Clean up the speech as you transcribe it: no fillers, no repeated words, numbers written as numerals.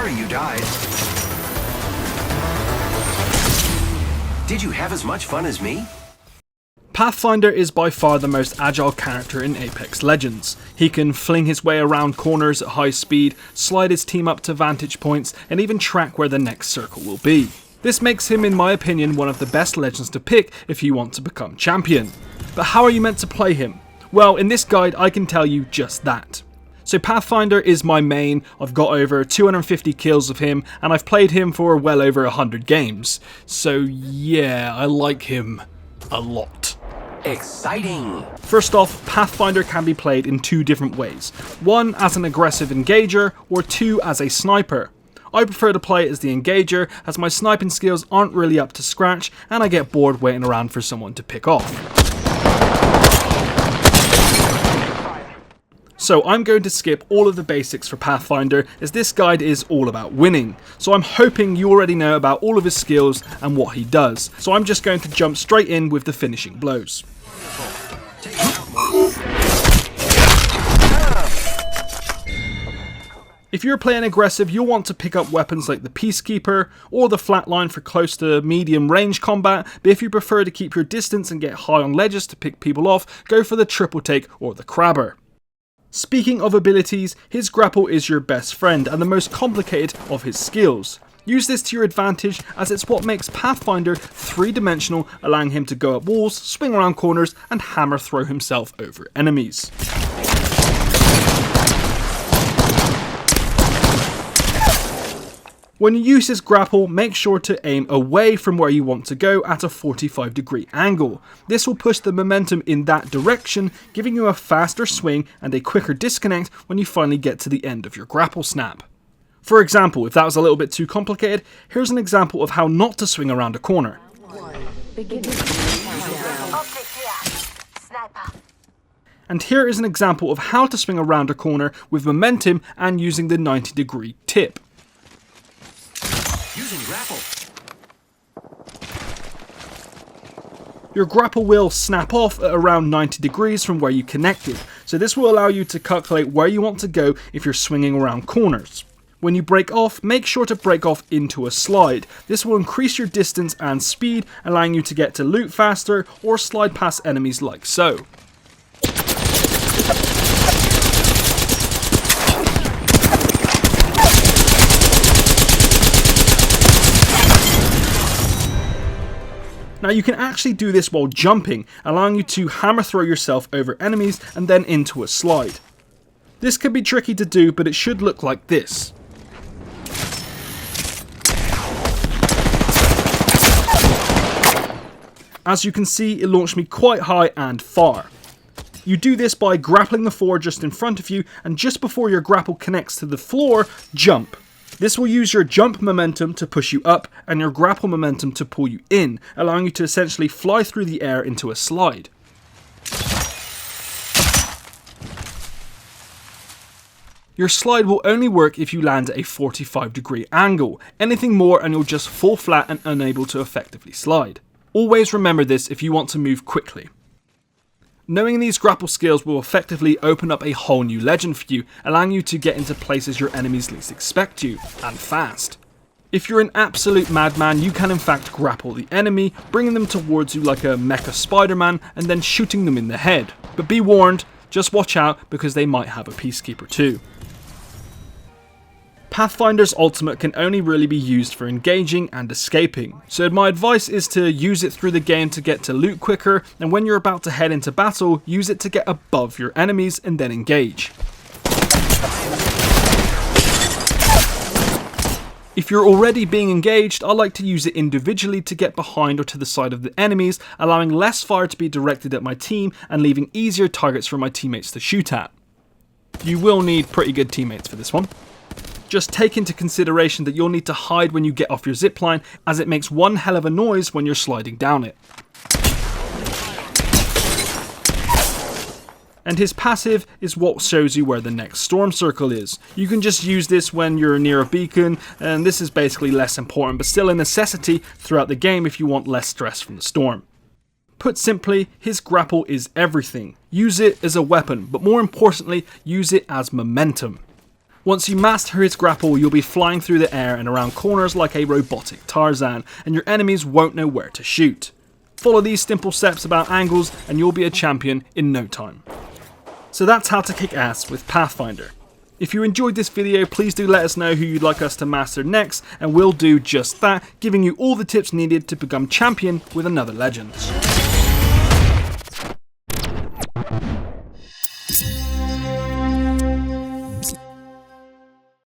sorry you died. Did you have as much fun as me? Pathfinder is by far the most agile character in Apex Legends. He can fling his way around corners at high speed, slide his team up to vantage points, and even track where the next circle will be. This makes him, in my opinion, one of the best legends to pick if you want to become champion. But how are you meant to play him? Well, in this guide I can tell you just that. So Pathfinder is my main. I've got over 250 kills of him, and I've played him for well over 100 games. So yeah, I like him a lot. Exciting! First off, Pathfinder can be played in two different ways. One as an aggressive engager, or two as a sniper. I prefer to play as the engager, as my sniping skills aren't really up to scratch, and I get bored waiting around for someone to pick off. So I'm going to skip all of the basics for Pathfinder, as this guide is all about winning. So I'm hoping you already know about all of his skills and what he does. So I'm just going to jump straight in with the finishing blows. If you're playing aggressive, you'll want to pick up weapons like the Peacekeeper or the Flatline for close to medium range combat, but if you prefer to keep your distance and get high on ledges to pick people off, go for the Triple Take or the Crabber. Speaking of abilities, his grapple is your best friend and the most complicated of his skills. Use this to your advantage, as it's what makes Pathfinder three-dimensional, allowing him to go up walls, swing around corners, and hammer throw himself over enemies. When you use his grapple, make sure to aim away from where you want to go at a 45-degree angle. This will push the momentum in that direction, giving you a faster swing and a quicker disconnect when you finally get to the end of your grapple snap. For example, if that was a little bit too complicated, here's an example of how not to swing around a corner. And here is an example of how to swing around a corner with momentum and using the 90-degree tip. Using grapple. Your grapple will snap off at around 90 degrees from where you connected, so this will allow you to calculate where you want to go if you're swinging around corners. When you break off, make sure to break off into a slide. This will increase your distance and speed, allowing you to get to loot faster or slide past enemies like so. Now you can actually do this while jumping, allowing you to hammer throw yourself over enemies and then into a slide. This can be tricky to do, but it should look like this. As you can see, it launched me quite high and far. You do this by grappling the floor just in front of you, and just before your grapple connects to the floor, jump. This will use your jump momentum to push you up and your grapple momentum to pull you in, allowing you to essentially fly through the air into a slide. Your slide will only work if you land at a 45-degree angle. Anything more and you'll just fall flat and unable to effectively slide. Always remember this if you want to move quickly. Knowing these grapple skills will effectively open up a whole new legend for you, allowing you to get into places your enemies least expect you, and fast. If you're an absolute madman, you can in fact grapple the enemy, bringing them towards you like a mecha Spider-Man and then shooting them in the head. But be warned, just watch out because they might have a Peacekeeper too. Pathfinder's ultimate can only really be used for engaging and escaping, so my advice is to use it through the game to get to loot quicker, and when you're about to head into battle, use it to get above your enemies and then engage. If you're already being engaged, I like to use it individually to get behind or to the side of the enemies, allowing less fire to be directed at my team and leaving easier targets for my teammates to shoot at. You will need pretty good teammates for this one. Just take into consideration that you'll need to hide when you get off your zipline, as it makes one hell of a noise when you're sliding down it. And his passive is what shows you where the next storm circle is. You can just use this when you're near a beacon, and this is basically less important, but still a necessity throughout the game if you want less stress from the storm. Put simply, his grapple is everything. Use it as a weapon, but more importantly, use it as momentum. Once you master his grapple, you'll be flying through the air and around corners like a robotic Tarzan, and your enemies won't know where to shoot. Follow these simple steps about angles and you'll be a champion in no time. So that's how to kick ass with Pathfinder. If you enjoyed this video, please do let us know who you'd like us to master next, and we'll do just that, giving you all the tips needed to become champion with another legend.